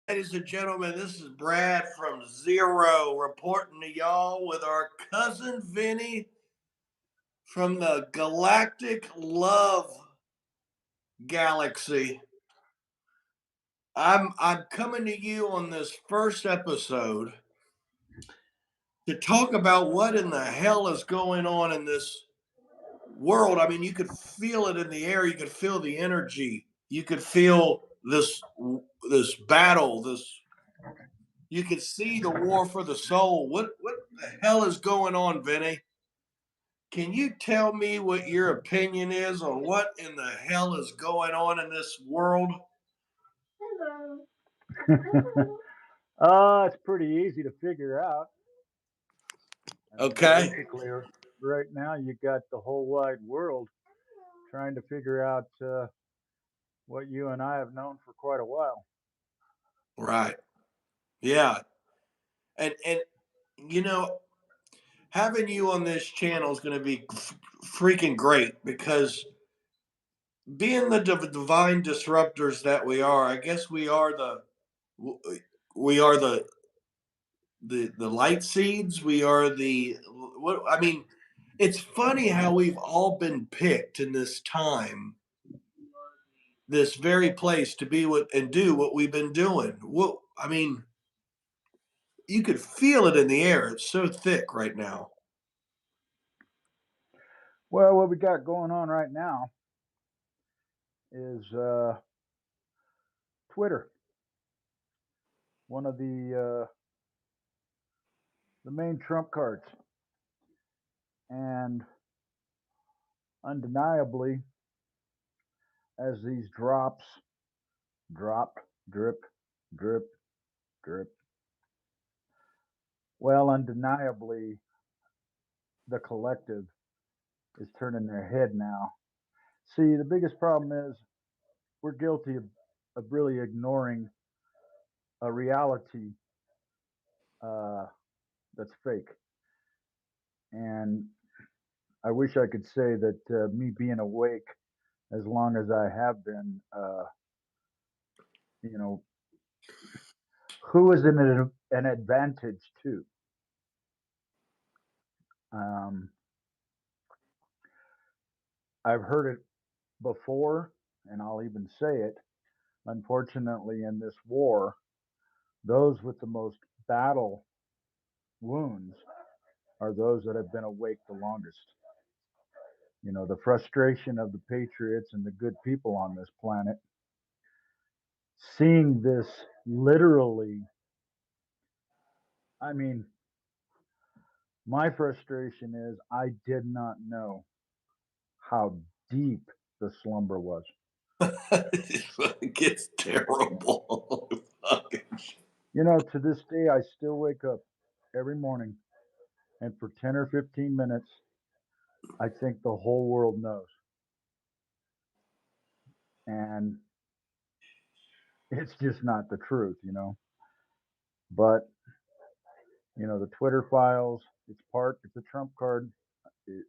Ladies and gentlemen, this is Brad from Zero reporting to y'all with our cousin Vinny from the Galactic Love Galaxy. I'm coming to you on this first episode to talk about what in the hell is going on in this world. I mean, you could feel it in the air, you could feel the energy, you could feel this battle, this you could see the war for the soul. What the hell is going on, Vinny? Can you tell me what your opinion is on what in the hell is going on in this world? It's pretty easy to figure out. I mean, Okay. basically, right now you got the whole wide world trying to figure out what you and I have known for quite a while. Right. Yeah. And you know, having you on this channel is going to be freaking great because being the divine disruptors that we are, I guess we are the light seeds. We are the what I mean. It's funny how we've all been picked in this time, this very place to be what and do what we've been doing. What I mean, you could feel it in the air. It's so thick right now. Well, what we got going on right now is Twitter, one of the main trump cards, and undeniably, as these drops drop, drip, drip, drip. Well, undeniably, the collective is turning their head now. See, the biggest problem is we're guilty of really ignoring a reality uh, that's fake. And I wish I could say that me being awake as long as I have been, you know, who is an advantage to? Um, I've heard it before, and I'll even say it. Unfortunately, in this war, those with the most battle wounds are those that have been awake the longest. You know, the frustration of the patriots and the good people on this planet, seeing this literally, I mean, my frustration is I did not know how deep the slumber was. It gets terrible. You know, to this day, I still wake up every morning and for 10 or 15 minutes, I think the whole world knows. And it's just not the truth, you know. But, you know, the Twitter files, it's a trump card.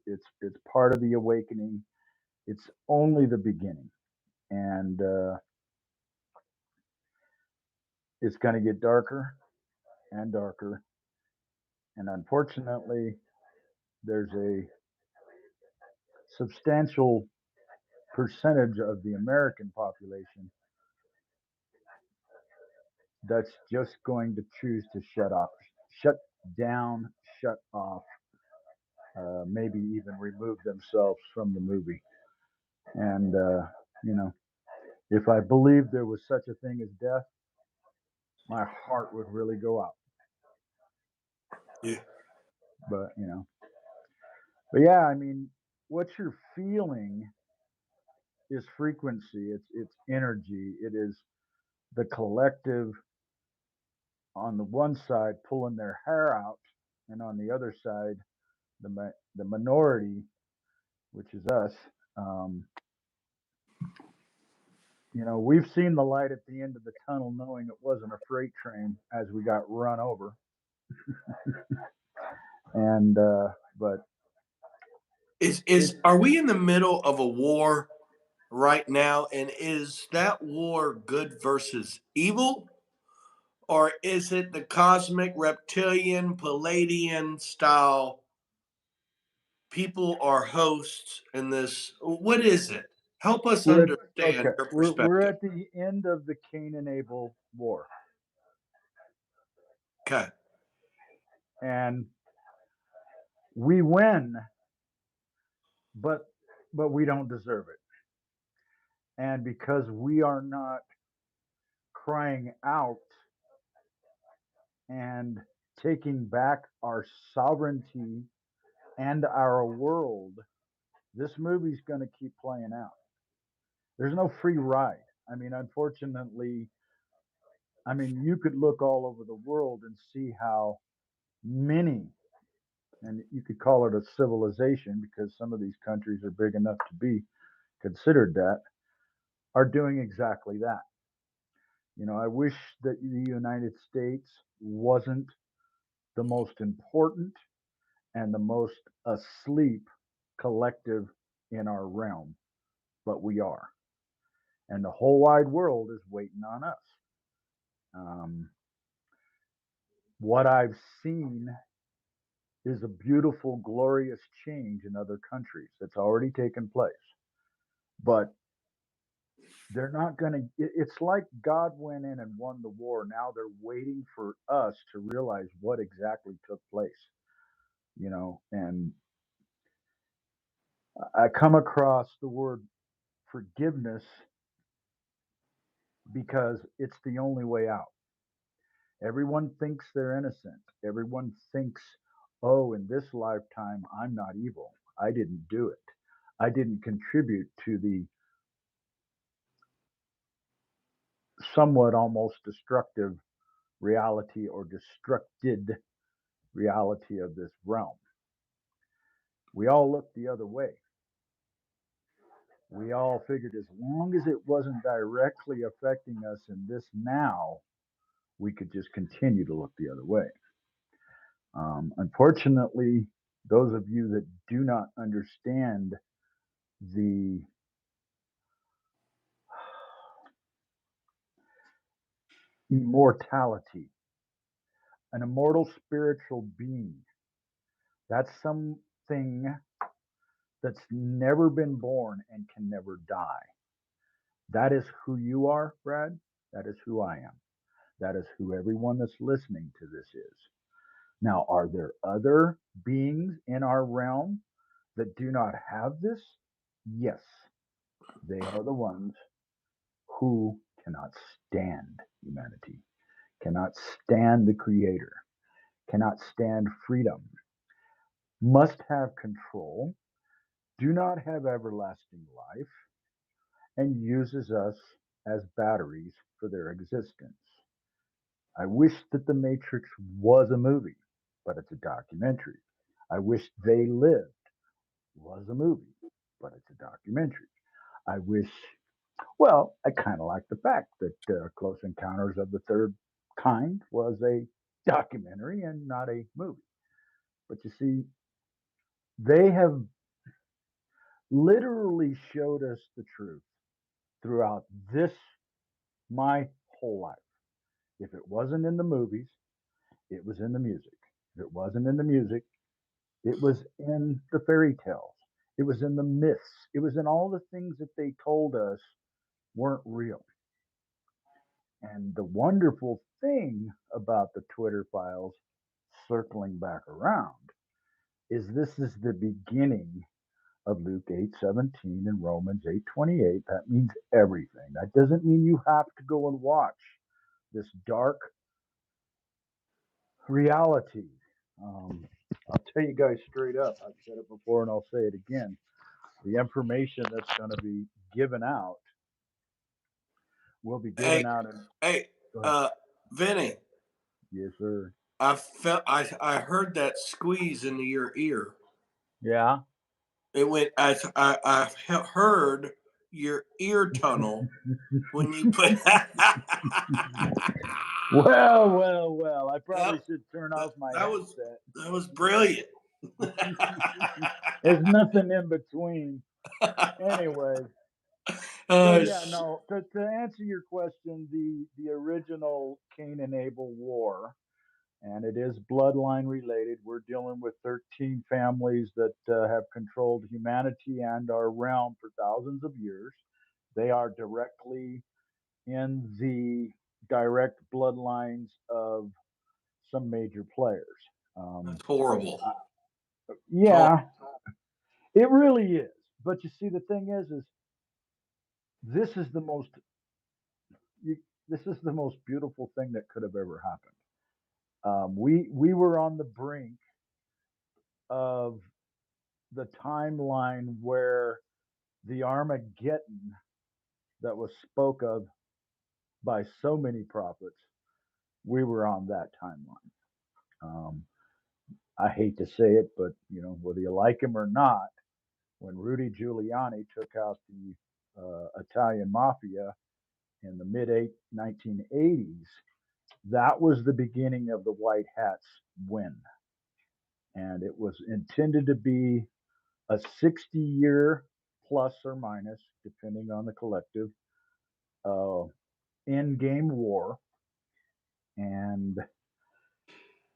It's part of the awakening. It's only the beginning. And it's going to get darker and darker. And unfortunately, there's a substantial percentage of the American population that's just going to choose to shut down, shut off, maybe even remove themselves from the movie. And, you know, if I believed there was such a thing as death, my heart would really go out. Yeah. But, you know, but yeah, I mean, what you're feeling is frequency, it's energy, it is the collective on the one side pulling their hair out, and on the other side, the minority, which is us. Um, you know, we've seen the light at the end of the tunnel, knowing it wasn't a freight train as we got run over. And but Is are we in the middle of a war right now? And is that war good versus evil? or is it the cosmic reptilian Palladian style? People are hosts in this. What is it? Help us understand your We're perspective. at the end of the Cain and Abel war, Okay. and we win, but we don't deserve it. And because we are not crying out and taking back our sovereignty and our world, this movie's going to keep playing out. There's no free ride. I mean, unfortunately, you could look all over the world and see how many, and you could call it a civilization because some of these countries are big enough to be considered that, are doing exactly that. I wish that the United States wasn't the most important and the most asleep collective in our realm, but we are. And the whole wide world is waiting on us. Um, what I've seen is a beautiful, glorious change in other countries that's already taken place. But they're not going to, it's like God went in and won the war. Now they're waiting for us to realize what exactly took place, and I come across the word forgiveness because it's the only way out. Everyone thinks they're innocent. Everyone thinks, oh, in this lifetime, I'm not evil. I didn't do it. I didn't contribute to the somewhat almost destructive reality or destructed reality of this realm. We all looked the other way. We all figured as long as it wasn't directly affecting us in this now, we could just continue to look the other way. Unfortunately, those of you that do not understand the immortality, an immortal spiritual being, that's something that's never been born and can never die. That is who you are, Brad. That is who I am. That is who everyone that's listening to this is. Now, are there other beings in our realm that do not have this? Yes. They are the ones who cannot stand humanity, cannot stand the Creator, cannot stand freedom, must have control, do not have everlasting life, and uses us as batteries for their existence. I wish that The Matrix was a movie, but it's a documentary. I wish They Lived was a movie, but it's a documentary. I wish, well, I kind of like the fact that Close Encounters of the Third Kind was a documentary and not a movie. But you see, they have literally showed us the truth throughout my whole life. If it wasn't in the movies, it was in the music. If it wasn't in the music, it was in the fairy tales. It was in the myths. It was in all the things that they told us weren't real. And the wonderful thing about the Twitter files circling back around is this is the beginning of Luke 8:17 and Romans 8:28. That means everything. That doesn't mean you have to go and watch this dark reality. I'll tell you guys straight up. I've said it before and I'll say it again. The information that's going to be given out will be given Hey, out in. hey, Go ahead. Vinny, Yes, sir. I heard that squeeze into your ear. Yeah. It went. I heard your ear tunnel when you put. Well. I probably That, should turn off my that was headset. that was brilliant. There's nothing in between. Anyway, So Uh, yeah, no. To answer your question, the original Cain and Abel war, and it is bloodline related. We're dealing with 13 families that have controlled humanity and our realm for thousands of years. They are directly in the direct bloodlines of some major players. Um, that's horrible. It's horrible. yeah, it really is. But you see, the thing is this is the most you, this is the most beautiful thing that could have ever happened. We were on the brink of the timeline where the Armageddon that was spoke of by so many prophets, we were on that timeline. Um, I hate to say it, but whether you like him or not, when Rudy Giuliani took out the Italian mafia in the mid 1980s, that was the beginning of the White Hats win. And it was intended to be a 60-year plus or minus, depending on the collective, uh, end game war. And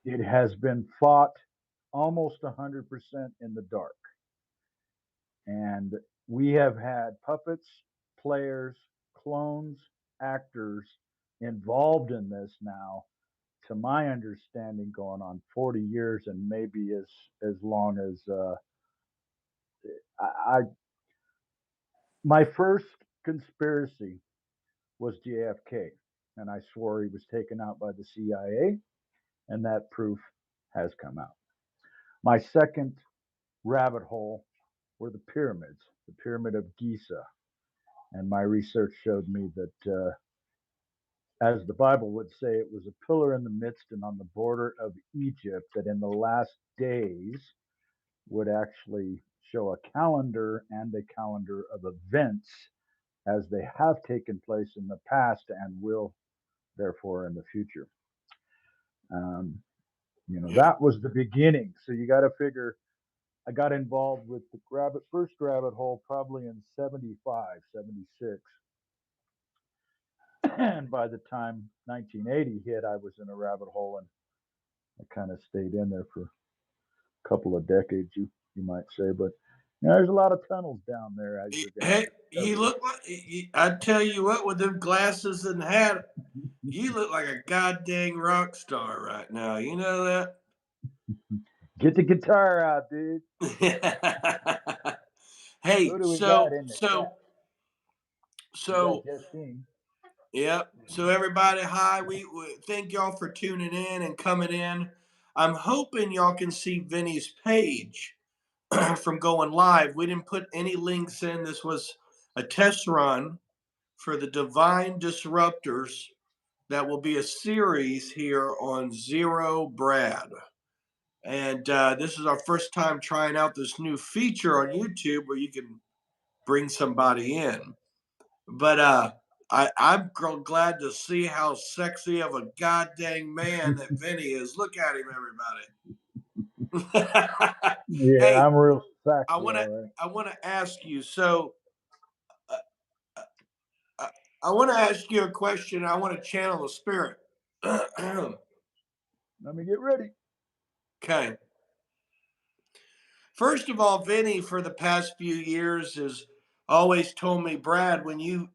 it has been fought almost 100% in the dark. And we have had puppets, players, clones, actors involved in this now, to my understanding, going on 40 years and maybe as long as I my first conspiracy was JFK, and I swore he was taken out by the CIA, and that proof has come out. My second rabbit hole were the pyramids, the Pyramid of Giza, and my research showed me that, as the Bible would say, it was a pillar in the midst and on the border of Egypt that in the last days would actually show a calendar and a calendar of events as they have taken place in the past and will therefore in the future. Um, Yeah. that was the beginning. So you got to figure I got involved with the first rabbit hole probably in 75, 76. And by the time 1980 hit, I was in a rabbit hole and I kind of stayed in there for a couple of decades, you might say. But there's a lot of tunnels down there as you're going to Hey, you discover. look like I tell you what, with them glasses and hat, you look like a goddamn rock star right now. You know Get the guitar out, dude. that? Who Hey, do we got so in the chat? so We got so Justine. yep. So everybody, hi. We thank y'all for tuning in and coming in. I'm hoping y'all can see Vinny's page from going live. We didn't put any links in. This was a test run for the Divine Disruptors. That will be a series here on Zero Brad. And this is our first time trying out this new feature on YouTube where you can bring somebody in. But I'm glad to see how sexy of a goddamn man that Vinny is. Look at him, everybody. Yeah, Hey, I'm real I sexy, want to all right. I want to ask you. So uh, uh, I want to ask you a question. I want to channel the spirit. Let me get ready. Okay. First of all, Vinny, for the past few years, has always told me, Brad, when you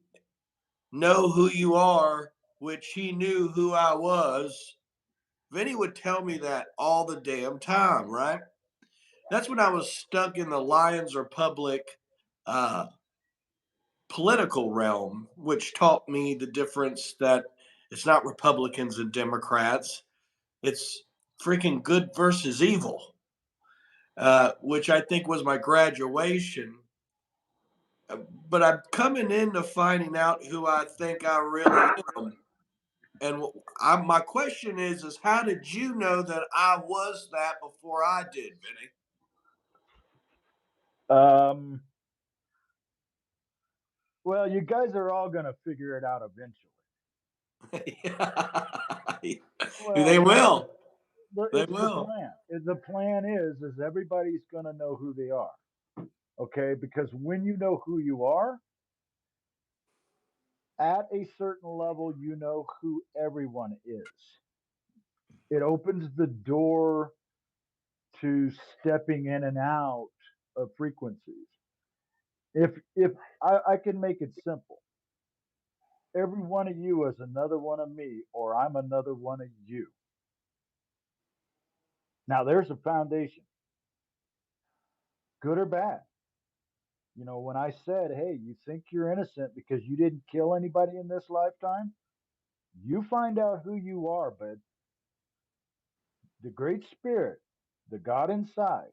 know who you are, which he knew who I was, Vinny would tell me that all the damn time, right? That's when I was stuck in the Lions Republic uh, political realm, which taught me the difference that it's not Republicans and Democrats, it's freaking good versus evil, which I think was my graduation. But I'm coming into finding out who I think I really am. And my question is how did you know that I was that before I did, Um, well, you guys are all going to figure it out eventually. Vinny? Well, They will. They it's the will. plan. The plan is everybody's going to know who they are. Okay, because when you know who you are, At a certain level, you know who everyone is. It opens the door to stepping in and out of frequencies. If I can make it simple, every one of you is another one of me, or I'm another one of you. Now there's a foundation, good or bad. When I said, hey, you think you're innocent because you didn't kill anybody in this lifetime, you find out who you are, but the Great Spirit, the God inside,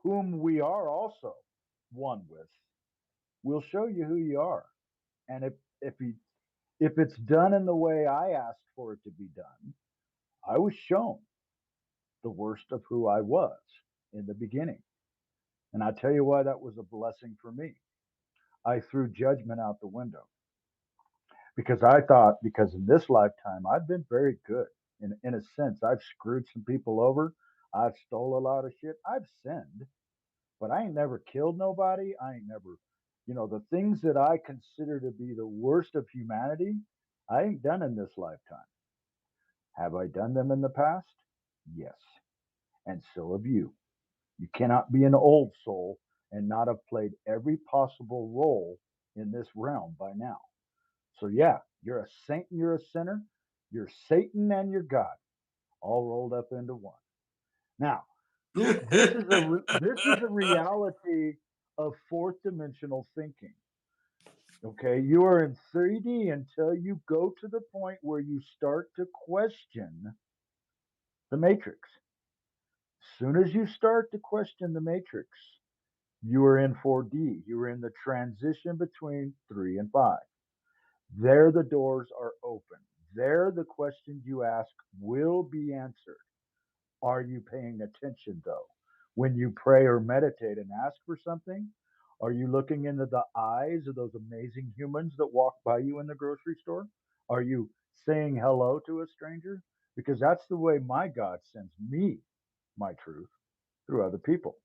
whom we are also one with, will show you who you are. And if it's done in the way I asked for it to be done, I was shown the worst of who I was in the beginning. And I tell you why that was a blessing for me. I threw judgment out the window because I thought, because in this lifetime, I've been very good. In a sense, I've screwed some people over. I've stole a lot of shit. I've sinned, but I ain't never killed nobody. I ain't never, the things that I consider to be the worst of humanity, I ain't done in this lifetime. Have I done them in the past? Yes. And so have you. You cannot be an old soul and not have played every possible role in this realm by now. So, yeah, you're a saint and you're a sinner. You're Satan and you're God, all rolled up into one. Now, this is a reality of fourth dimensional thinking. Okay, you are in 3D until you go to the point where you start to question the matrix. As soon as you start to question the matrix, you are in 4D. You are in the transition between 3 and 5. There, the doors are open. There, the questions you ask will be answered. Are you paying attention, though? When you pray or meditate and ask for something, are you looking into the eyes of those amazing humans that walk by you in the grocery store? Are you saying hello to a stranger? Because that's the way my God sends me my truth, through other people.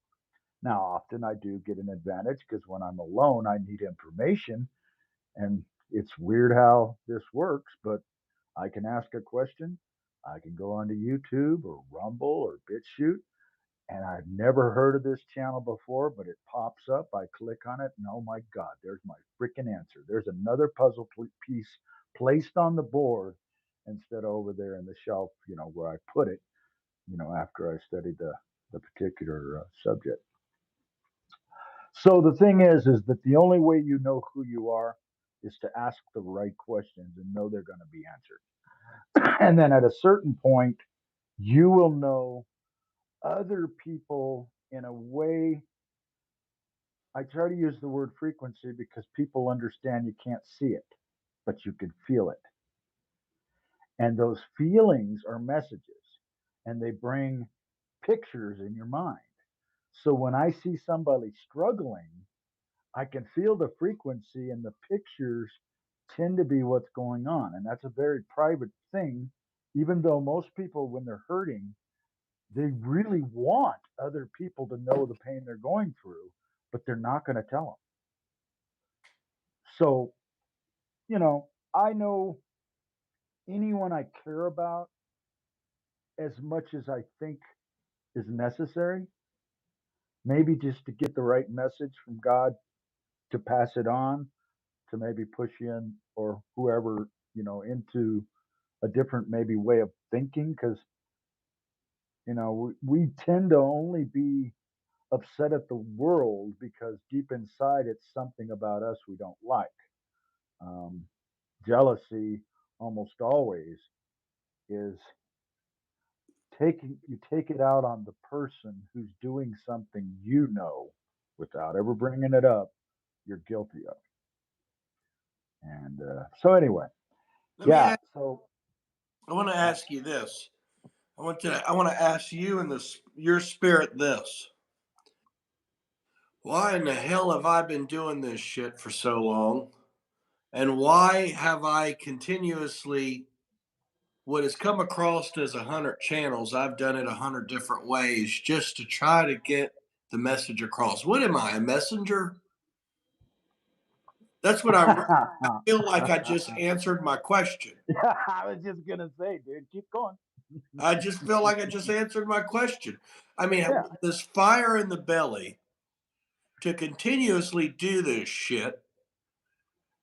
Now, often I do get an advantage because when I'm alone, I need information. And it's weird how this works, but I can ask a question. I can go onto YouTube or Rumble or BitChute, and I've never heard of this channel before, but it pops up. I click on it, and oh my God, there's my freaking answer. There's another puzzle piece placed on the board instead of over there in the shelf, where I put it, after I studied the particular subject. So the thing is that the only way you know who you are is to ask the right questions and know they're going to be answered. And then at a certain point, you will know other people in a way. I try to use the word frequency because people understand you can't see it, but you can feel it. And those feelings are messages and they bring pictures in your mind. So when I see somebody struggling, I can feel the frequency and the pictures tend to be what's going on. And that's a very private thing, even though most people, when they're hurting, they really want other people to know the pain they're going through, but they're not going to tell them. So, I know anyone I care about as much as I think is necessary, maybe just to get the right message from God to pass it on, to maybe push in or whoever, into a different maybe way of thinking because we tend to only be upset at the world because deep inside it's something about us we don't like. um, Jealousy almost always is you take it out on the person who's doing something without ever bringing it up you're guilty of. And so anyway, Let me yeah, ask, so I want to uh, ask you this. I want to ask you and your spirit this. Why in the hell have I been doing this shit for so long? And why have I continuously, what has come across as 100 channels, I've done it 100 different ways just to try to get the message across. What am I, a messenger? That's what I feel like I just answered my question. Yeah, I was just gonna say, dude, keep going. I just feel like I just answered my question. I mean, Yeah. this fire in the belly to continuously do this shit.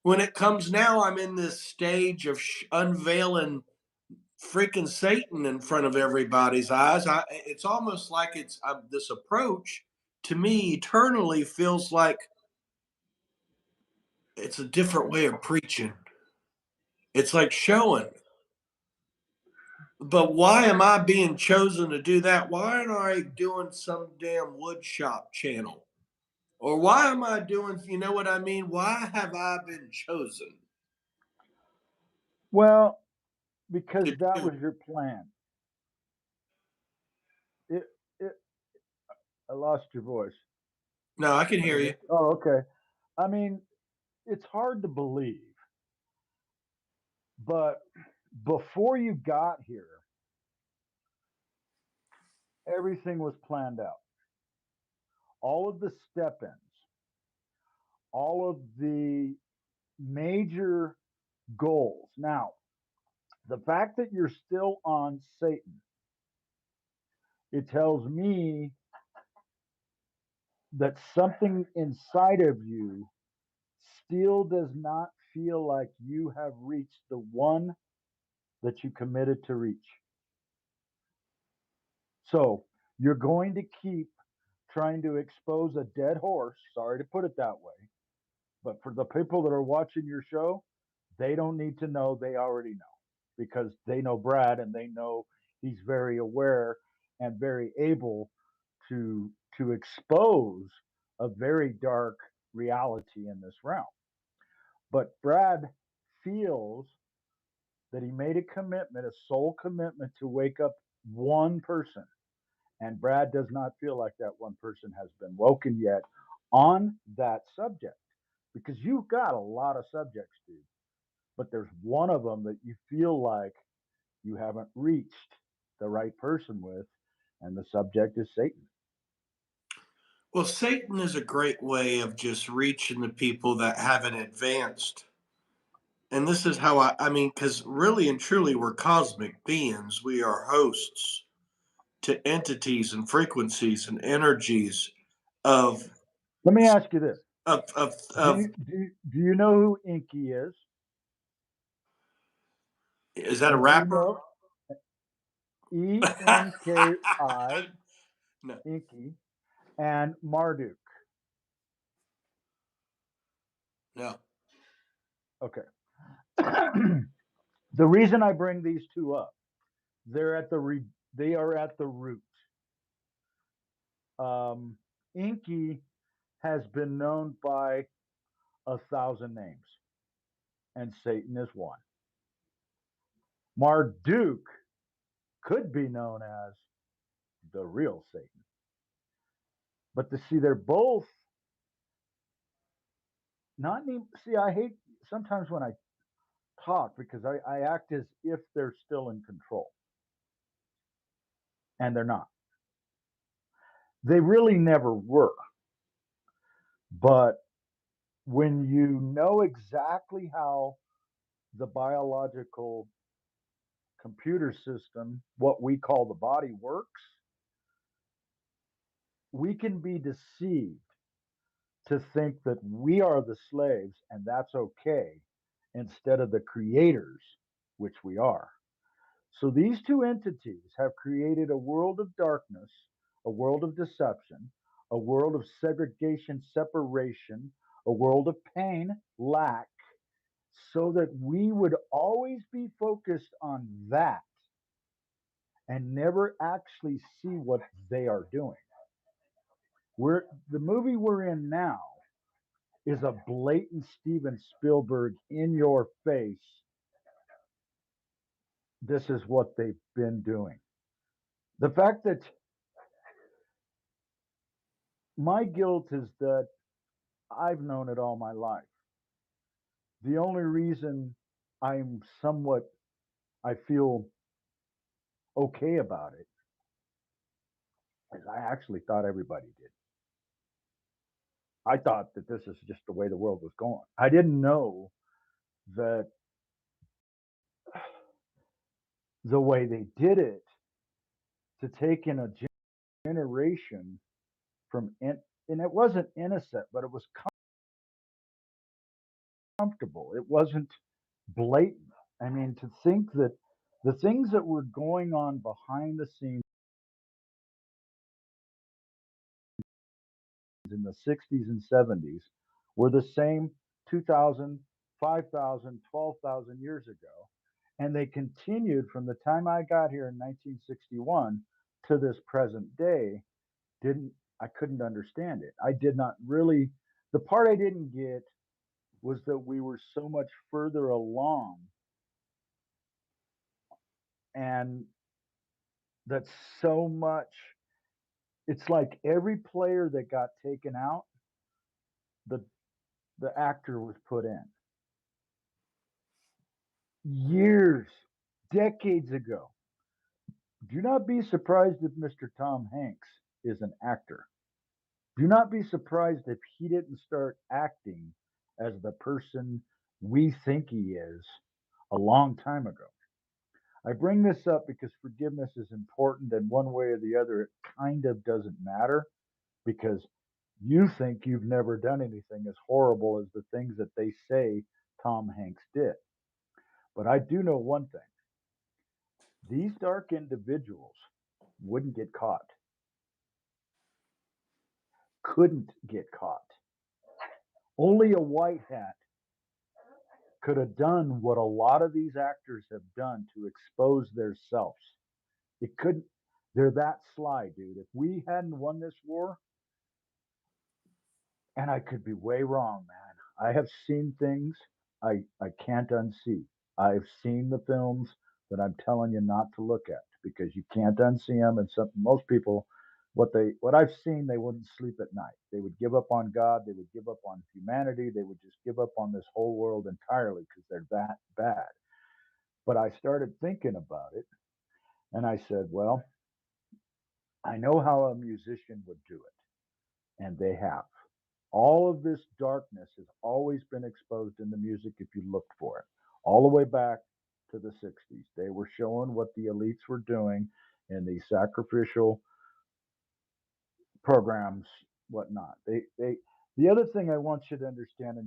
When it comes now, I'm in this stage of unveiling freaking Satan in front of everybody's eyes. It's almost like it's this approach to me eternally feels like it's a different way of preaching. It's like showing. But why am I being chosen to do that? Why aren't I doing some damn wood shop channel? Or why am I doing, you know what I mean? Why have I been chosen Well, because to that do? was your plan. It, it, I lost your voice. No, I can I hear mean, you. oh, okay. I mean, it's hard to believe, but before you got here, everything was planned out. All of the step ins, all of the major goals. Now, the fact that you're still on Satan, it tells me that something inside of you still does not feel like you have reached the one that you committed to reach. So you're going to keep trying to expose a dead horse. Sorry to put it that way. But for the people that are watching your show, they don't need to know. They already know because they know Brad and they know he's very aware and very able to expose a very dark reality in this realm. But Brad feels that he made a commitment, a soul commitment to wake up one person. And Brad does not feel like that one person has been woken yet on that subject because you've got a lot of subjects, dude. But there's one of them that you feel like you haven't reached the right person with, and the subject is Satan. Well, Satan is a great way of just reaching the people that haven't advanced. And this is how I mean, because really and truly, we're cosmic beings. We are hosts to entities and frequencies and energies of Let me ask you this: Do of you do you know who Inky is? is that a And do you rapper? know ENKI, No. Inky, and Marduk? No. Okay. The reason I bring these two up, they're at the they are at the root. Um, Inky has been known by 1,000 names, and Satan is one. Marduk could be known as the real Satan. But to see, they're both not any. See, I hate sometimes when I talk because I act as if they're still in control, and they're not. They really never were. But when you know exactly how the biological computer system, what we call the body, works, we can be deceived to think that we are the slaves and that's okay instead of the creators, which we are. So these two entities have created a world of darkness, a world of deception, a world of segregation, separation, a world of pain, lack, so that we would always be focused on that and never actually see what they are doing. The movie we're in now is a blatant Steven Spielberg in your face. This is what they've been doing. The fact that my guilt is that I've known it all my life. The only reason I'm somewhat, I feel okay about it is I actually thought everybody did. I thought that this is just the way the world was going. I didn't know that the way they did it to take in a generation from and it wasn't innocent, but it was comfortable. It wasn't blatant. I mean, to think that the things that were going on behind the scenes in the 60s and 70s were the same 2,000, 5,000, 12,000 years ago. And they continued from the time I got here in 1961 to this present day. Didn't I couldn't understand it. I did not really the part I didn't get was that we were so much further along and that so much it's like every player that got taken out, the the actor was put in years, decades ago. Do not be surprised if Mr. Tom Hanks is an actor. Do not be surprised if he didn't start acting as the person we think he is a long time ago. I bring this up because forgiveness is important, and one way or the other, it kind of doesn't matter because you think you've never done anything as horrible as the things that they say Tom Hanks did. But I do know one thing: these dark individuals wouldn't get caught, couldn't get caught. Only a white hat could have done what a lot of these actors have done to expose themselves. It couldn't, they're that sly, dude. If we hadn't won this war, and I could be way wrong, man. I have seen things I can't unsee. I've seen the films that I'm telling you not to look at because you can't unsee them. And some most people, what I've seen, they wouldn't sleep at night. They would give up on God. They would give up on humanity. They would just give up on this whole world entirely because they're that bad. But I started thinking about it, and I said, well, I know how a musician would do it, and they have. All of this darkness has always been exposed in the music if you looked for it. All the way back to the 60s. They were showing what the elites were doing in these sacrificial programs, whatnot. The other thing I want you to understand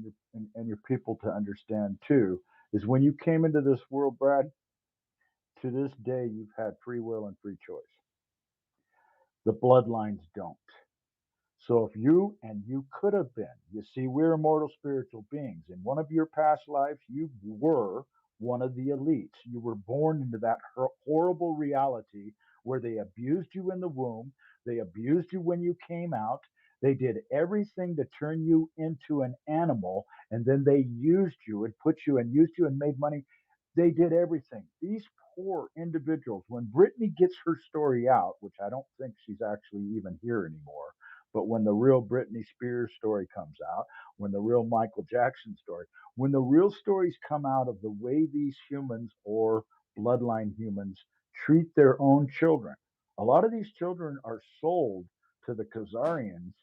and your people to understand too is when you came into this world, Brad, to this day you've had free will and free choice. The bloodlines don't. So if you could have been, you see, we're immortal spiritual beings. In one of your past lives, you were one of the elites. You were born into that horrible reality where they abused you in the womb, they abused you when you came out, they did everything to turn you into an animal, and then they used you and put you and used you and made money. They did everything. These poor individuals, when Brittany gets her story out, which I don't think she's actually even here anymore, but when the real Britney Spears story comes out, when the real Michael Jackson story, when the real stories come out of the way these humans or bloodline humans treat their own children, a lot of these children are sold to the Khazarians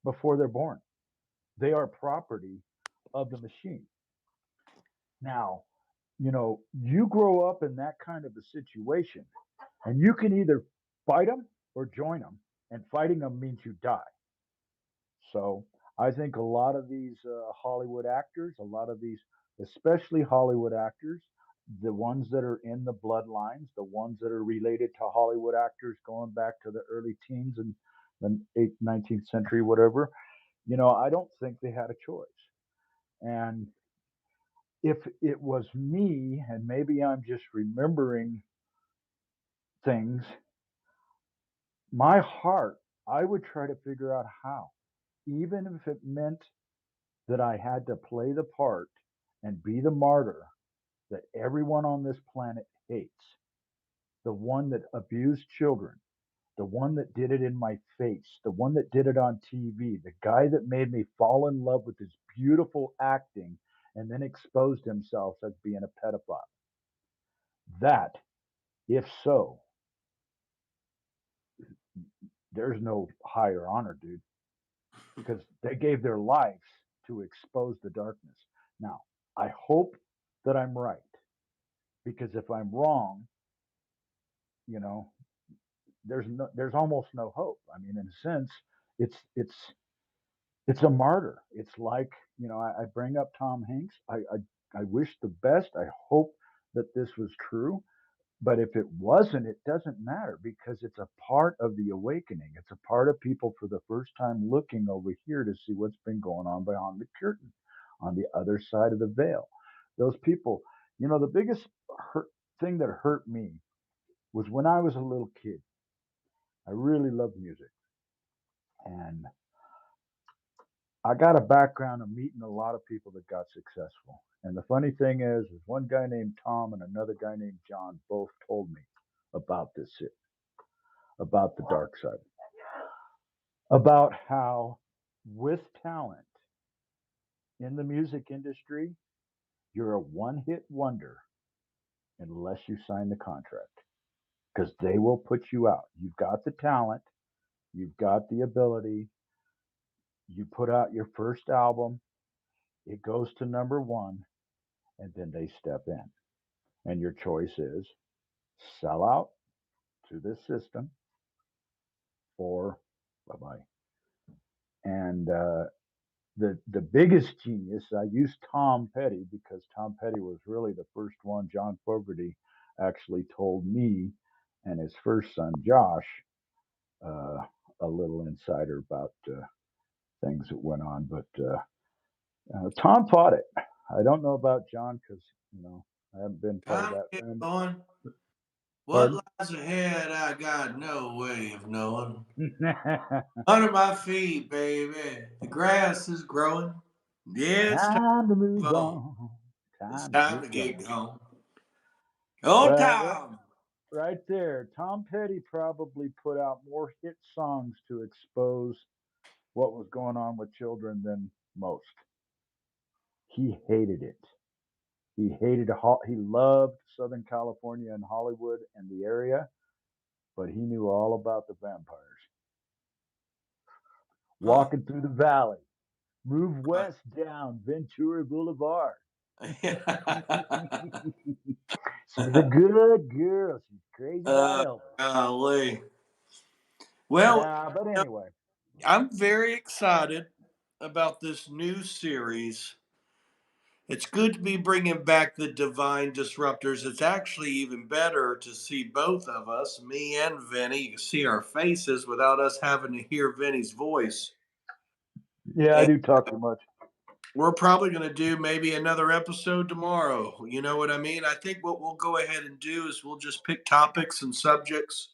before they're born. They are property of the machine. Now, you grow up in that kind of a situation, and you can either fight them or join them, and fighting them means you die. So I think a lot of these Hollywood actors, a lot of these, especially Hollywood actors, the ones that are in the bloodlines, the ones that are related to Hollywood actors going back to the early teens and the 8th, 19th century, whatever, I don't think they had a choice. And if it was me, and maybe I'm just remembering things, my heart, I would try to figure out how, even if it meant that I had to play the part and be the martyr that everyone on this planet hates. The one that abused children, the one that did it in my face, the one that did it on TV, the guy that made me fall in love with his beautiful acting and then exposed himself as being a pedophile. That, if so, there's no higher honor, dude. because they gave their lives to expose the darkness. Now, I hope that I'm right, because if I'm wrong, you know, there's almost no hope. I mean, in a sense, it's it's it's a martyr. It's like, I bring up Tom Hanks. I wish the best. I hope that this was true. But if it wasn't, it doesn't matter, because it's a part of the awakening. It's a part of people for the first time looking over here to see what's been going on behind the curtain, on the other side of the veil. Those people, the biggest thing that hurt me was when I was a little kid. I really loved music. And I got a background of meeting a lot of people that got successful. And the funny thing is one guy named Tom and another guy named John both told me about this shit, about the dark side, about how with talent in the music industry, you're a one hit wonder unless you sign the contract, because they will put you out. You've got the talent, you've got the ability, you put out your first album, it goes to number one, and then they step in. And your choice is sell out to this system or bye bye. And the biggest genius, I used Tom Petty because Tom Petty was really the first one. John Fogerty actually told me and his first son Josh uh, a little insider about things that went on. But Tom fought it. I don't know about John because I haven't been part of Time that kept family. going. What Pardon? lies ahead, I got no way of knowing. Under my feet, baby, the grass is growing. Yeah, it's time Time to to move move on. on. It's Time to time get to get going. going. On Well, time. right there, Tom Petty probably put out more hit songs to expose what was going on with children than most. He hated it. He loved Southern California and Hollywood and the area, but he knew all about the vampires. Huh. Walking through the valley, move west down Ventura Boulevard. She's a good girl. She's crazy about Elvis. Golly. Well, But anyway, I'm very excited about this new series. It's good to be bringing back the Divine Disruptors. It's actually even better to see both of us, me and Vinny. You can see our faces without us having to hear Vinny's voice. yeah, I And do talk too much. we're probably going to do maybe another episode tomorrow. You know what I mean? I think what we'll go ahead and do is we'll just pick topics and subjects.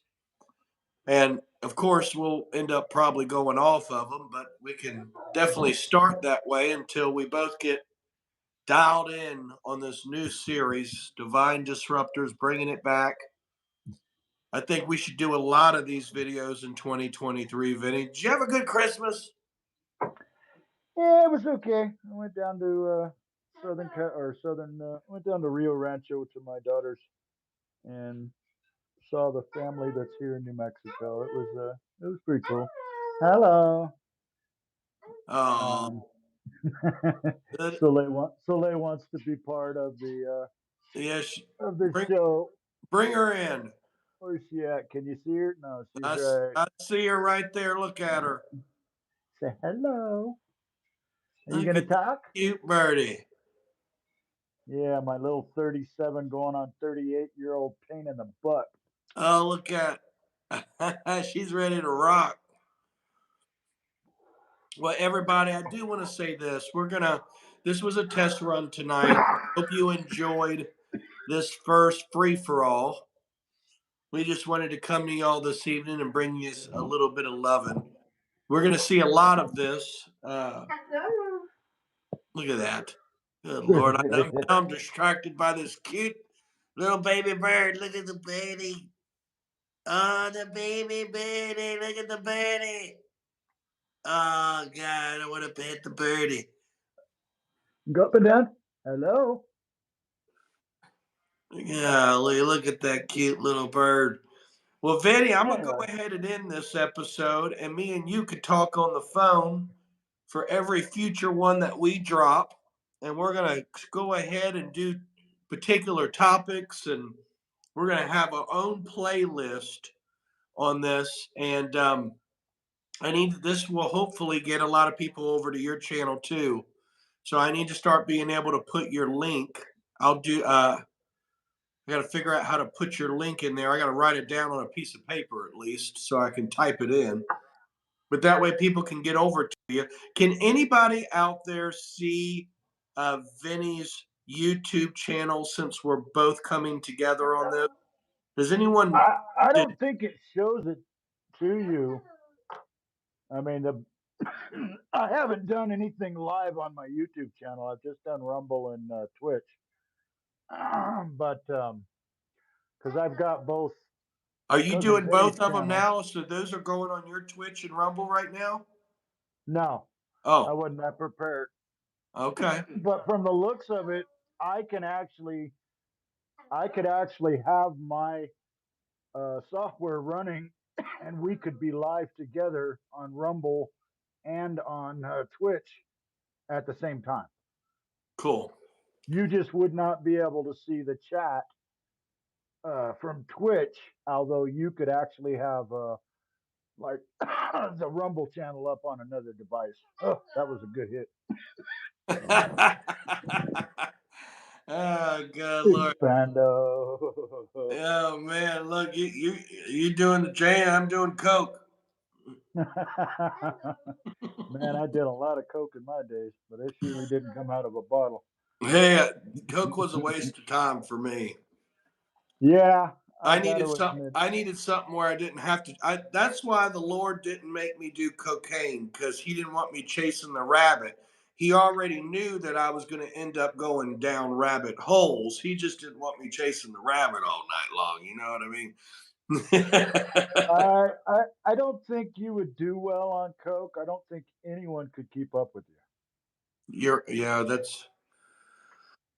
And of course, we'll end up probably going off of them, but we can definitely start that way until we both get dialed in on this new series, Divine Disruptors, bringing it back. I think we should do a lot of these videos in 2023, Vinny. Did you have a good Christmas? Yeah, it was okay. I went down to went down to Rio Rancho to my daughters and saw the family that's here in New Mexico. It was pretty cool. Hello. Oh, Um, good. Soleil wants to be part Yes, of the bring show. bring her in. Where's she at? Can you see her? No, she's right. I see her right there. Look at her. Say hello. Are you Look gonna at that talk? cute birdie. Yeah, my little 37 going on 38-year-old pain in the butt. Oh, look at she's ready to rock. Well, everybody, I do want to say this. This was a test run tonight. Hope you enjoyed this first free for all. We just wanted to come to y'all this evening and bring you a little bit of loving. We're going to see a lot of this. Look at that. Good Lord. I know now I'm distracted by this cute little baby bird. Look at the baby. Oh, the baby birdie. Look at the birdie. Oh, God. I want to pet the birdie. Go up and down. Hello. Golly, look at that cute little bird. Well, Vinny, I'm going to go Anyway, ahead and end this episode, and me and you could talk on the phone for every future one that we drop. And we're going to go ahead and do particular topics, and we're going to have our own playlist on this. And I need this will hopefully get a lot of people over to your channel too. So I need to start being able to put your link. I'll do I got to figure out how to put your link in there. I got to write it down on a piece of paper at least so I can type it in. But that way people can get over to you. Can anybody out there see Vinny's YouTube channel since we're both coming together on this? Does anyone I did, don't think it shows it to you. I mean, I haven't done anything live on my YouTube channel. I've just done Rumble and Twitch. But because I've got both are you cousin doing Vinny's both of them channel. now? So those are going on your Twitch and Rumble right now? No, I Oh, wasn't that prepared. okay. But from the looks of it, I could actually have my software running, and we could be live together on Rumble and on Twitch at the same time. Cool. You just would not be able to see the chat from Twitch, although you could actually have like the Rumble channel up on another device. Oh, that was a good hit. Oh, good Lord. Expando. Oh man, look, you doing the J, I'm doing Coke. Man, I did a lot of coke in my days, but it surely didn't come out of a bottle. Yeah, Coke was a waste of time for me. Yeah, I got to admit. I needed something where I didn't have to. That's why the Lord didn't make me do cocaine, because He didn't want me chasing the rabbit. He already knew that I was going to end up going down rabbit holes. He just didn't want me chasing the rabbit all night long. You know what I mean? I don't think you would do well on coke. I don't think anyone could keep up with Yeah, that's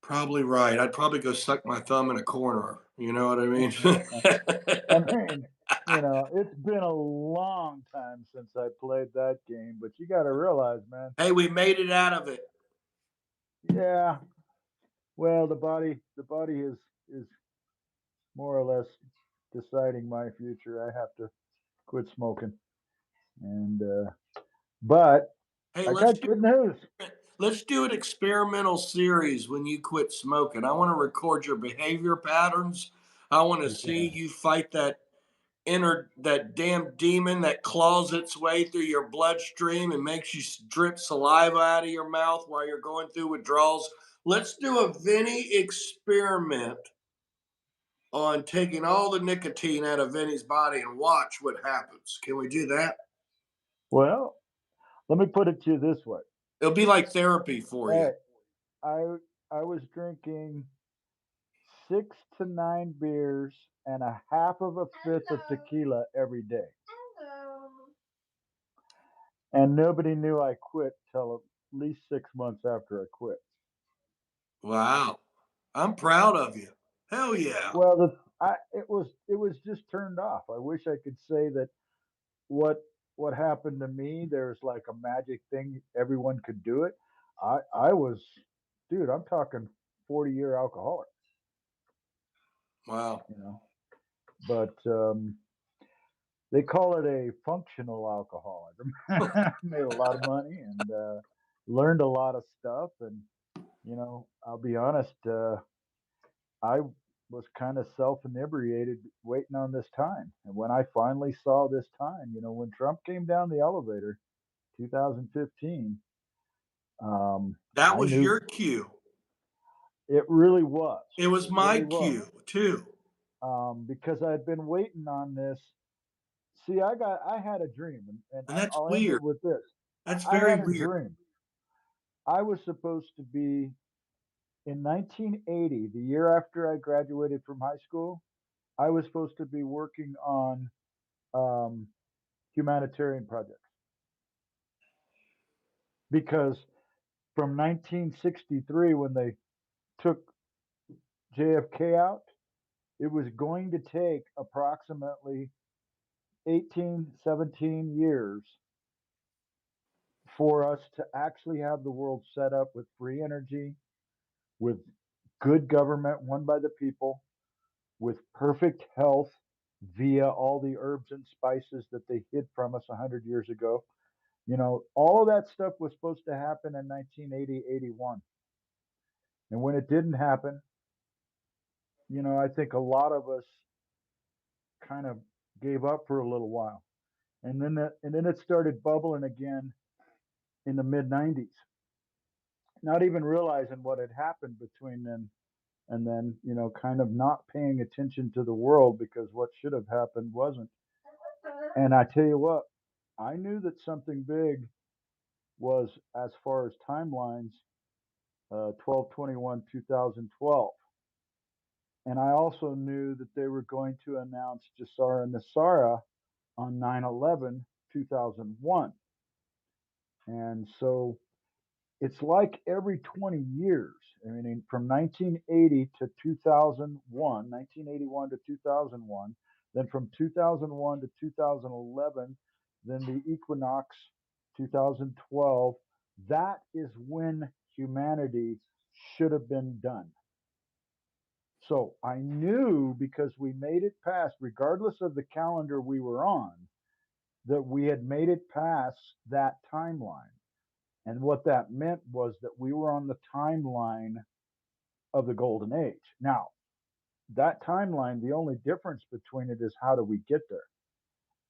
probably right. I'd probably go suck my thumb in a corner. You know what I mean? you. I mean, it's been a long time since I played that game, but you got to realize, man. Hey, we made it out of it. Yeah, well, the body is more or less deciding my future. I have to quit smoking, and but Hey, I got good news. let's do an experimental series when you quit smoking. I want to record your behavior patterns. I want to see Okay. you fight that damn demon that claws its way through your bloodstream and makes you drip saliva out of your mouth while you're going through withdrawals. Let's do a Vinny experiment on taking all the nicotine out of Vinny's body and watch what happens. Can we do that? Well, let me put it to you this way. It'll be like therapy for you. Hey, I I was drinking 6 to 9 beers and a half of a fifth of tequila every day, and nobody knew I quit till at least 6 months after I quit. Wow. I'm proud of you. Hell yeah. Well, it was just turned off. I wish I could say that what what happened to me. There's like a magic thing. Everyone could do it. I was, dude. I'm talking 40-year alcoholic. Wow. You know, but they call it a functional alcoholism. Made a lot of money and learned a lot of stuff. And I'll be honest. I was kind of self inebriated waiting on this time. And when I finally saw this time, when Trump came down the elevator, 2015, That I was knew your cue. it really was. It was It my really was. cue too. Because I'd been waiting on this. See, I had a dream, and And that's I'll end it weird. with this. That's I very had a weird. dream. I was supposed to be in 1980, the year after I graduated from high school. I was supposed to be working on um, humanitarian projects because from 1963, when they took JFK out, it was going to take approximately 18, 17 years for us to actually have the world set up with free energy, with good government run by the people, with perfect health via all the herbs and spices that they hid from us 100 years ago. All of that stuff was supposed to happen in 1980, 81. And when it didn't happen, I think a lot of us kind of gave up for a little while. And then it started bubbling again in the mid 90s, not even realizing what had happened between then and then, kind of not paying attention to the world because what should have happened wasn't. And I tell you what, I knew that something big was, as far as timelines, 12/21 2012. And I also knew that they were going to announce Jasara Nasara on 9/11 2001. And so it's like every 20 years. I mean, from 1980 to 2001, 1981 to 2001, then from 2001 to 2011, then the equinox 2012. That is when humanity should have been done. So I knew, because we made it past, regardless of the calendar we were on, that we had made it past that timeline. And what that meant was that we were on the timeline of the golden age. Now, that timeline, the only difference between it is how do we get there?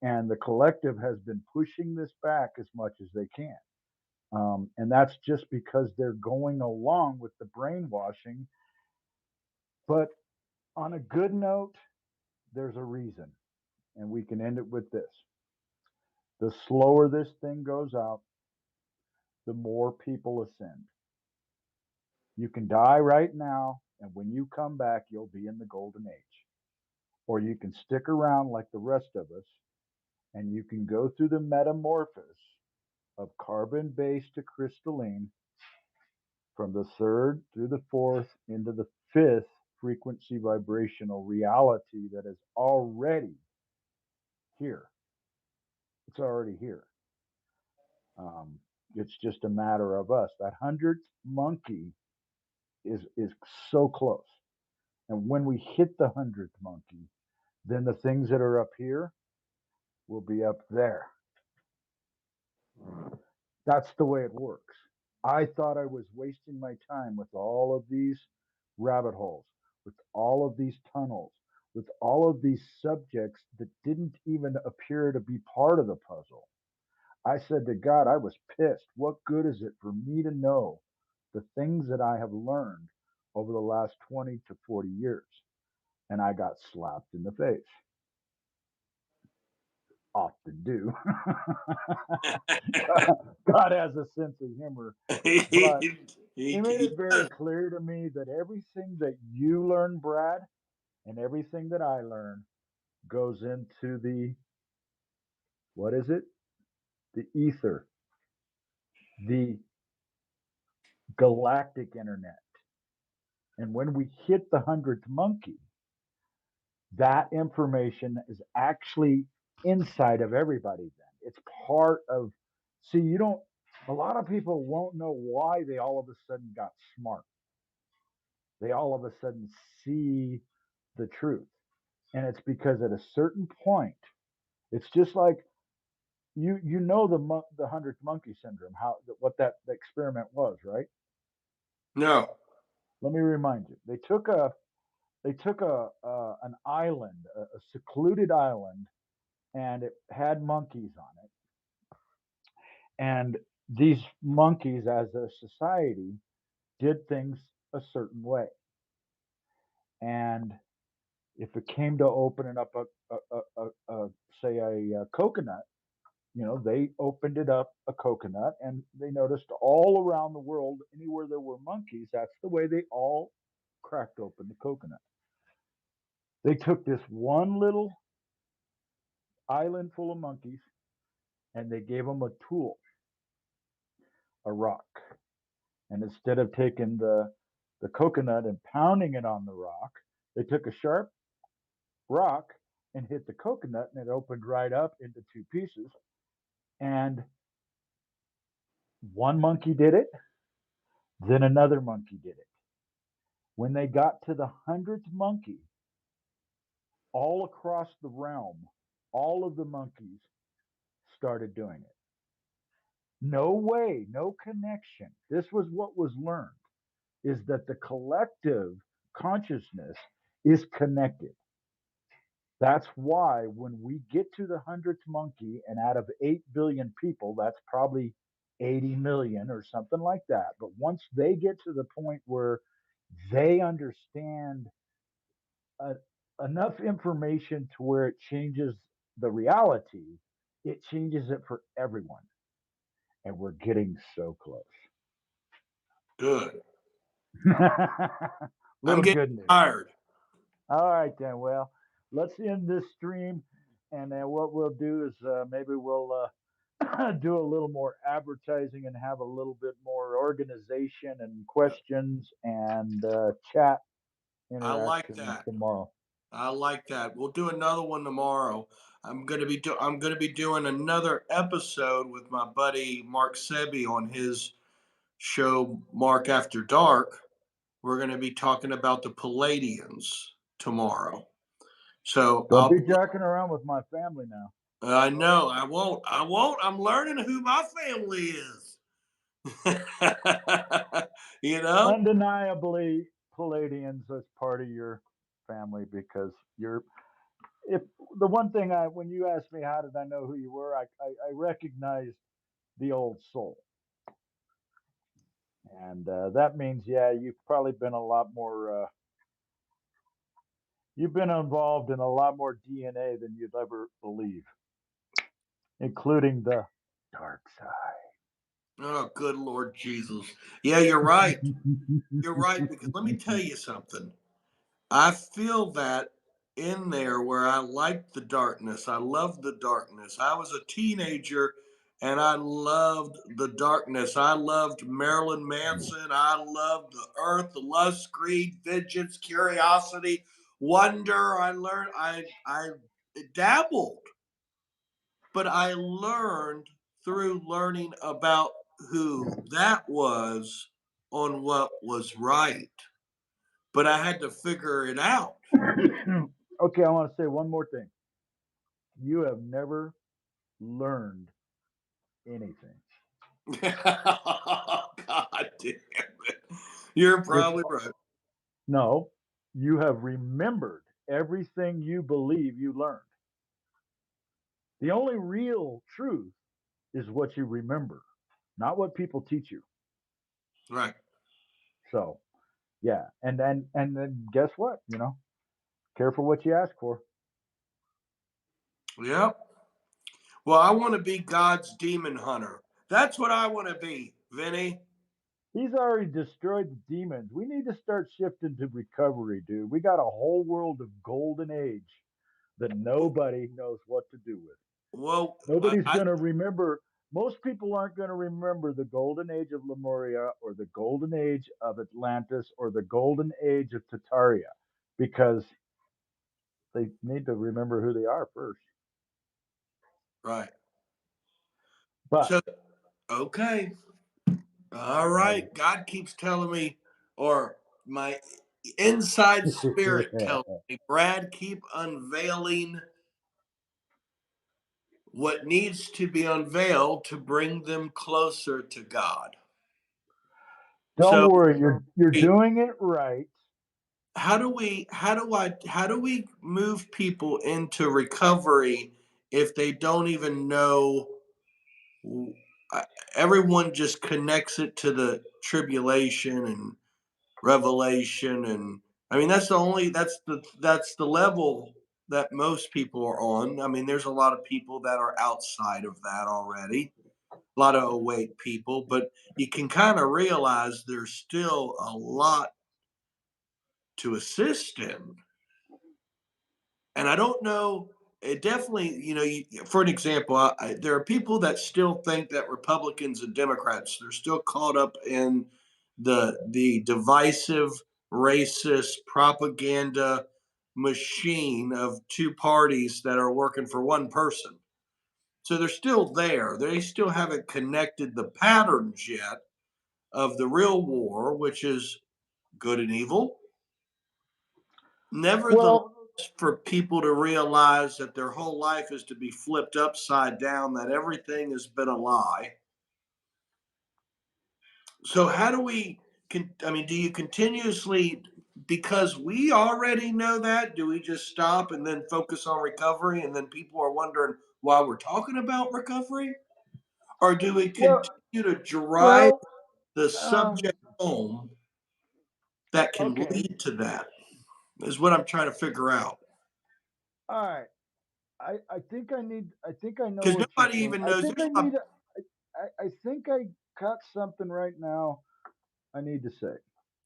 And the collective has been pushing this back as much as they can. And that's just because they're going along with the brainwashing. But on a good note, there's a reason. And we can end it with this: the slower this thing goes out, the more people ascend. You can die right now, and when you come back, you'll be in the golden age. Or you can stick around like the rest of us, and you can go through the metamorphosis of carbon base to crystalline, from the third through the fourth into the fifth frequency vibrational reality that is already here. It's already here. Um, it's just a matter of us. That hundredth monkey is so close. And when we hit the hundredth monkey, then the things that are up here will be up there. That's the way it works. I thought I was wasting my time with all of these rabbit holes, with all of these tunnels, with all of these subjects that didn't even appear to be part of the puzzle. I said to God, I was pissed. What good is it for me to know the things that I have learned over the last 20 to 40 years? And I got slapped in the face. Often do. God has a sense of humor, but he made He it very does. clear to me that everything that you learn, Brad, and everything that I learn goes into the, what is it? The ether, the galactic internet. And when we hit the 100th monkey, that information is actually inside of everybody then. It's part of, see, you don't, a lot of people won't know why they all of a sudden got smart. They all of a sudden see the truth. And it's because at a certain point, it's just like the 100th monkey syndrome, how what that the experiment was, right? No. Let me remind you. They took an island, a secluded island, and it had monkeys on it. And these monkeys, as a society, did things a certain way. And if it came to opening up a say a coconut, they opened it up a coconut, and they noticed all around the world, anywhere there were monkeys, that's the way they all cracked open the coconut. They took this one little island full of monkeys, and they gave them a tool, a rock. And instead of taking the coconut and pounding it on the rock, they took a sharp rock and hit the coconut, and it opened right up into two pieces. And One monkey did it, then another monkey did it. When they got to the 100th monkey, all across the realm, all of the monkeys started doing it. No way, no connection. This was what was learned, is that the collective consciousness is connected. That's why when we get to the 100th monkey, and out of 8 billion people, that's probably 80 million or something like that. But once they get to the point where they understand uh, enough information to where it changes the reality, it changes it for everyone. And we're getting so close. Good. I'm Little getting good news. tired. All right, then. Well, let's end this stream. And then what we'll do is maybe we'll do a little more advertising and have a little bit more organization and questions and chat I like interaction that. tomorrow. I like that. We'll do another one tomorrow. I'm gonna be doing another episode with my buddy Mark Sebi on his show Mark After Dark. We're gonna be talking about the Palladians tomorrow. So Don't be jacking around with my family now. I know I won't. I won't. I'm learning who my family is. You know? Undeniably, Palladians as part of your family because you're. If the one thing when you asked me how did I know who you were, I recognized the old soul. And that means, yeah, you've probably been a lot more. You've been involved in a lot more DNA than you'd ever believe, including the dark side. Oh, good Lord Jesus. Yeah, you're right. You're right. Because let me tell you something. I feel that in there where I like the darkness. I love the darkness. I was a teenager and I loved the darkness. I loved Marilyn Manson. I loved the earth, the lust, greed, vengeance, curiosity, wonder. I dabbled, but I learned through learning about who that was on what was right. But I had to figure it out. Okay, I want to say one more thing. You have never learned anything. God damn it. You're You're probably right. no, you have remembered everything you believe you learned. The only real truth is what you remember, not what people teach you. Right. So, yeah, and then guess what? Careful what you ask for. Yep. Well, I want to be God's demon hunter. That's what I want to be, Vinny. He's already destroyed the demons. We need to start shifting to recovery, dude. We got a whole world of golden age that nobody knows what to do with. Well, Nobody's going to remember. Most people aren't going to remember the golden age of Lemuria or the golden age of Atlantis or the golden age of Tartaria because they need to remember who they are first. right. But So, okay. All right. God keeps telling me, or my inside spirit tells me, Brad, keep unveiling what needs to be unveiled to bring them closer to God. don't So, worry, you're doing it right. how do we move people into recovery if they don't even know? Everyone just connects it to the tribulation and revelation, and I mean that's the level that most people are on. I mean, there's a lot of people that are outside of that already, a lot of awake people, but you can kind of realize there's still a lot to assist in. And I don't know. It definitely, for an example, there are people that still think that Republicans and Democrats, they're still caught up in the divisive, racist propaganda machine of two parties that are working for one person. So they're still there. They still haven't connected the patterns yet of the real war, which is good and evil. Nevertheless, Well, for people to realize that their whole life is to be flipped upside down, that everything has been a lie. So, how do we, I mean, do you continuously, because we already know that, do we just stop and then focus on recovery? And then people are wondering why we're talking about recovery? Or do we well, continue to drive well. the Um, subject home that can okay. lead to that? Is what I'm trying to figure out. All right. I think I need. I think I know Because what you're nobody saying. even I knows think there's I a need. I think I got something right now. I need to say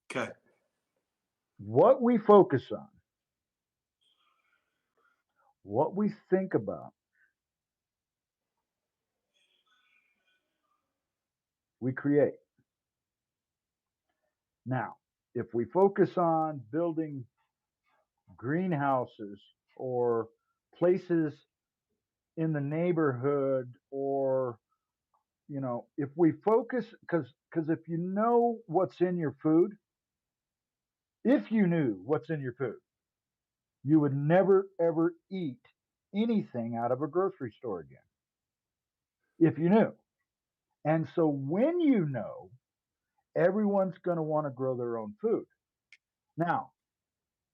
okay. what we focus on, what we think about, we create. Now, if we focus on building greenhouses or places in the neighborhood, or if we focus, because if you know what's in your food, if you knew what's in your food, you would never ever eat anything out of a grocery store again. If you knew. And so when you know, everyone's going to want to grow their own food. Now,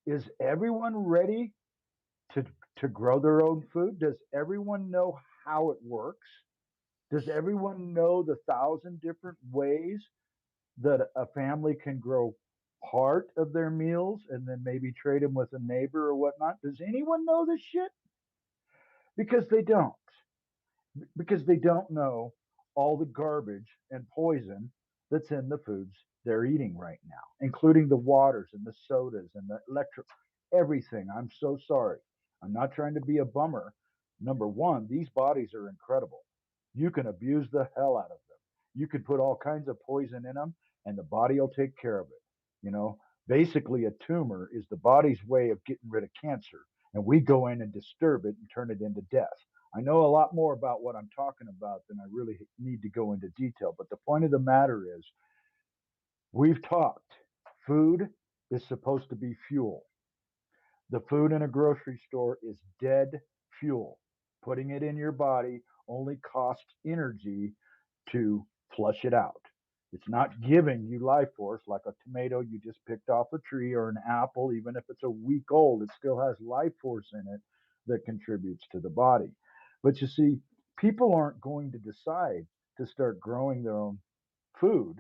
is everyone ready to to grow their own food? Does everyone know how it works? Does everyone know the thousand different ways that a family can grow part of their meals and then maybe trade them with a neighbor or whatnot? Does anyone know this shit? Because they don't. Because they don't know all the garbage and poison that's in the foods they're eating right now, including the waters and the sodas and the electric, everything. I'm so sorry. I'm not trying to be a bummer. Number one, these bodies are incredible. You can abuse the hell out of them. You could put all kinds of poison in them, and the body will take care of it. You know, basically, a tumor is the body's way of getting rid of cancer, and we go in and disturb it and turn it into death. I know a lot more about what I'm talking about than I really need to go into detail. But the point of the matter is, we've talked. Food is supposed to be fuel. The food in a grocery store is dead fuel. Putting it in your body only costs energy to flush it out. It's not giving you life force like a tomato you just picked off a tree, or an apple, even if it's a week old, it still has life force in it that contributes to the body. But you see, people aren't going to decide to start growing their own food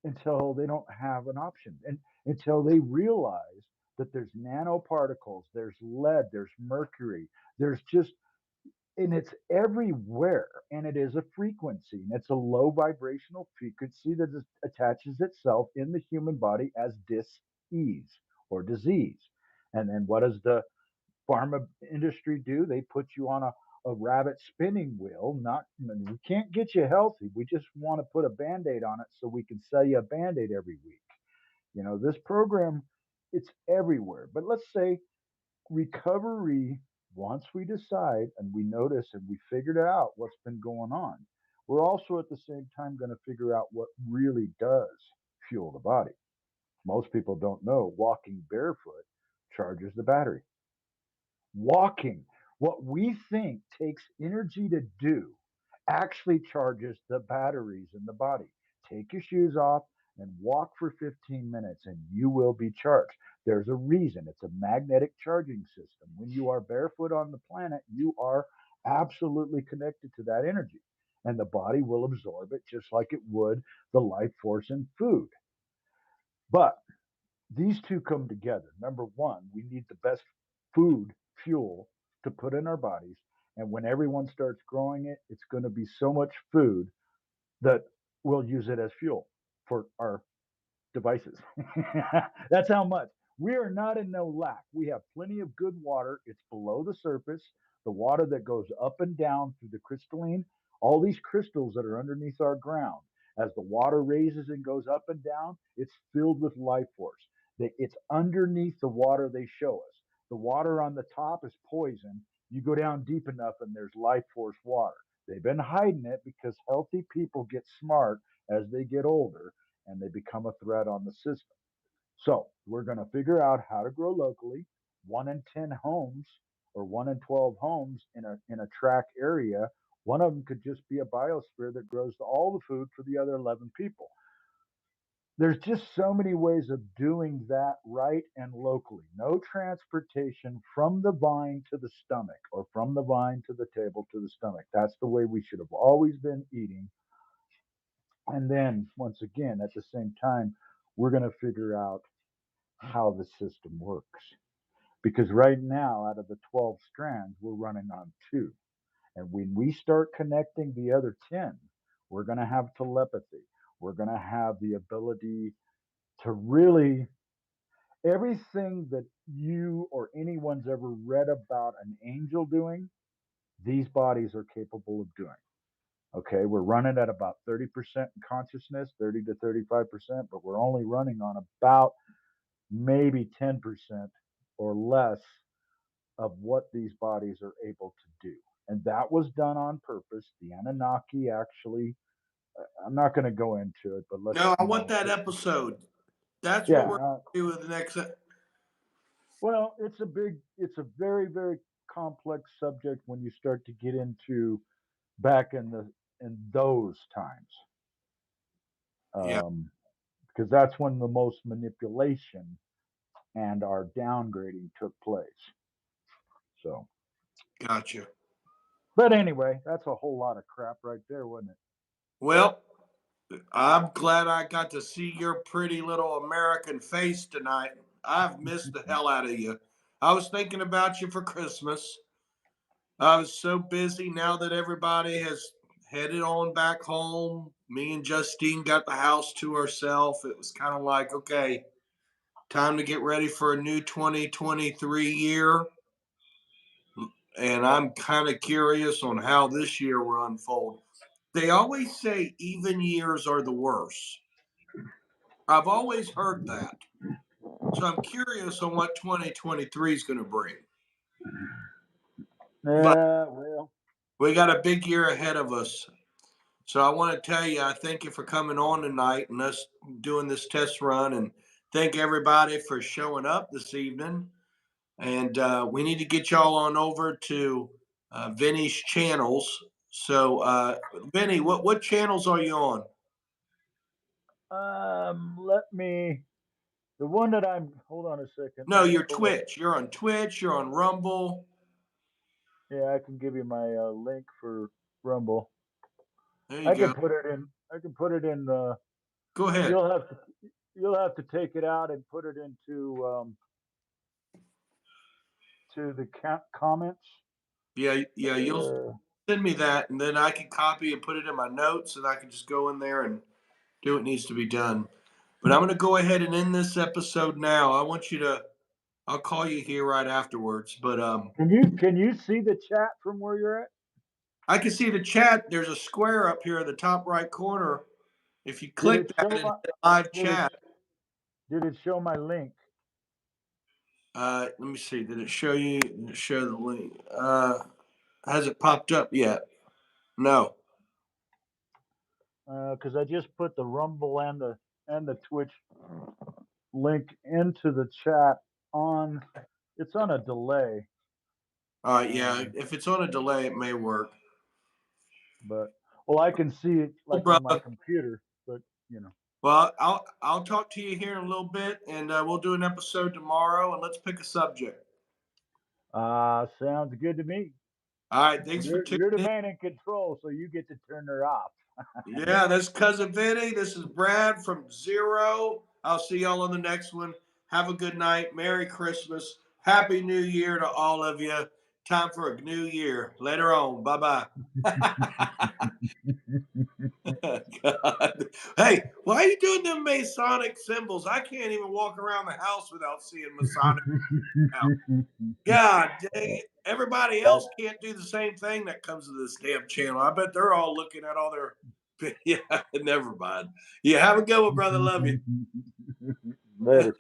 until they don't have an option, and until they realize that there's nanoparticles, there's lead, there's mercury, there's just, and it's everywhere, and it is a frequency, and it's a low vibrational frequency that attaches itself in the human body as dis-ease or disease. And then what does the pharma industry do? They put you on a rabbit spinning wheel. Not, we can't get you healthy. We just want to put a band-aid on it so we can sell you a band-aid every week. This program, it's everywhere. But let's say recovery, once we decide and we notice and we figured out what's been going on, we're also at the same time going to figure out what really does fuel the body. Most people don't know walking barefoot charges the battery. Walking, what we think takes energy to do, actually charges the batteries in the body. Take your shoes off and walk for 15 minutes and you will be charged. There's a reason. It's a magnetic charging system. When you are barefoot on the planet, you are absolutely connected to that energy. And the body will absorb it just like it would the life force in food. But these two come together. Number one, we need the best food fuel to put in our bodies. And when everyone starts growing it, it's going to be so much food that we'll use it as fuel for our devices. That's how much. We are not in no lack. We have plenty of good water. It's below the surface, the water that goes up and down through the crystalline, all these crystals that are underneath our ground. As the water raises and goes up and down, it's filled with life force. It's underneath the water they show us. The water on the top is poison, You go down deep enough and there's life force water. They've been hiding it because healthy people get smart as they get older and they become a threat on the system. So we're going to figure out how to grow locally. 1 in 10 homes or 1 in 12 homes in a track area. One of them could just be a biosphere that grows all the food for the other 11 people. There's just so many ways of doing that right and locally. No transportation from the vine to the stomach or from the vine to the table to the stomach. That's the way we should have always been eating. And then, once again, at the same time, we're going to figure out how the system works. Because right now, out of the 12 strands, we're running on two. And when we start connecting the other 10, we're going to have telepathy. We're going to have the ability to really, everything that you or anyone's ever read about an angel doing, these bodies are capable of doing. Okay, we're running at about 30% in consciousness, 30 to 35%, but we're only running on about maybe 10% or less of what these bodies are able to do. And that was done on purpose. The Anunnaki actually, I'm not going to go into it, but let's, No, I want that episode. That's what yeah. we're going to do with the next. Well, it's a very, very complex subject when you start to get into back in those times, Yeah, because that's when the most manipulation and our downgrading took place. So, gotcha. but anyway, that's a whole lot of crap right there, wasn't it? Well, I'm glad I got to see your pretty little American face tonight. I've missed the hell out of you. I was thinking about you for Christmas. I was so busy now that everybody has headed on back home. Me and Justine got the house to ourselves. It was kind of like, okay, time to get ready for a new 2023 year. And I'm kind of curious on how this year will unfold. They always say even years are the worst. I've always heard that. So I'm curious on what 2023 is going to bring. But Yeah, well, we got a big year ahead of us. So I want to tell you, I thank you for coming on tonight and us doing this test run, and thank everybody for showing up this evening. And we need to get y'all on over to Vinny's channels. So, Vinny, what channels are you on? let me. The one that I'm. Hold on a second. No, Let me you're pull up. Twitch. You're on Twitch. You're on Rumble. Yeah, I can give you my link for Rumble. There you I can go. put it in. I can put it in the. Go ahead. You'll have to. You'll have to take it out and put it into to the comments. Yeah, yeah. You'll Uh, send me that, and then I can copy and put it in my notes, and I can just go in there and do what needs to be done. But I'm going to go ahead and end this episode now. I want you to. I'll call you here right afterwards. But can you see the chat from where you're at? I can see the chat. There's a square up here in the top right corner. If you Did click it that show and my? hit live Did it? chat, Did it show my link? let me see. Did it show you? Did it show the link? Has it popped up yet? No. Because I just put the Rumble and the Twitch link into the chat on. It's on a delay. All right. Yeah. Um, If it's on a delay, it may work. but well, I can see it Oh, like on my brother. computer, but you know. Well, I'll talk to you here in a little bit, and we'll do an episode tomorrow, and let's pick a subject. Sounds good to me. All right. Thanks for tuning You're the in. man in control, so you get to turn her off. Yeah, that's cousin Vinny. This is Brad from Zero. I'll see y'all on the next one. Have a good night. Merry Christmas. Happy New Year to all of you. Time for a new year. Later on. Bye bye. God. Hey, why are you doing them Masonic symbols? I can't even walk around the house without seeing Masonic now. God dang it. Everybody else can't do the same thing that comes to this damn channel. I bet they're all looking at all their. Yeah, never mind. Yeah, have a good one, brother. Love you. Later.